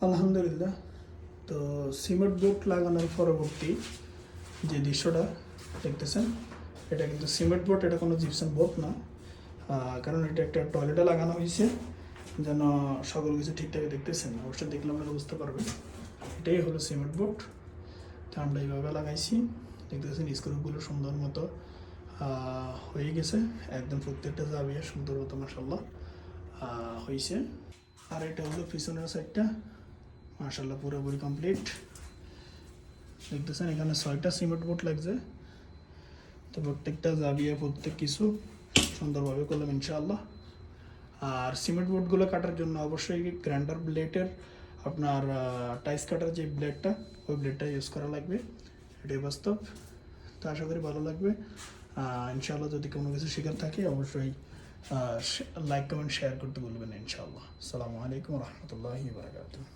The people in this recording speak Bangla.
আলহামদুলিল্লাহ। তো সিমেন্ট বোর্ড লাগানোর পরবর্তী যে দৃশ্যটা দেখতেছেন, এটা কিন্তু সিমেন্ট বোর্ড, এটা কোনো জিপসাম বোর্ড না। কারণ এটা একটা টয়লেটে লাগানো হয়েছে যেন সকল কিছু ঠিকঠাক দেখতেছেন, অবশ্যই দেখলে আপনারা বুঝতে পারবেন। এটাই হলো সিমেন্ট বোর্ড। তো আমরা এইভাবে লাগাইছি, দেখতেছেন স্ক্রুগুলো সুন্দর মতো হয়ে গেছে, একদম প্রত্যেকটা যাবিয়ে সুন্দর মতো মাসাল্লাহ হয়েছে। আর এটা হলো পিছনের সাইডটা, মাশাআল্লাহ পুরোপুরি কমপ্লিট। দেখতেছেন এখানে 6টা সিমেন্ট বোর্ড লাগছে। তো প্রত্যেকটা জাবিয়া প্রত্যেক কিছু সুন্দরভাবে করলাম ইনশাআল্লাহ। আর সিমেন্ট বোর্ডগুলো কাটার জন্য অবশ্যই গ্রাইন্ডার ব্লেডের আপনার টাইস কাটার যে ব্লেডটা, ওই ব্লেডটা ইউজ করা লাগবে, এটাই বাস্তব। তো আশা করি ভালো লাগবে ইনশাআল্লাহ। যদি কোনো কিছু শেখার থাকে অবশ্যই লাইক কমেন্ট শেয়ার করতে বলবেন ইনশাআল্লাহ। আসসালামু আলাইকুম রহমতুল্লাহি ওয়া বারাকাতুহু।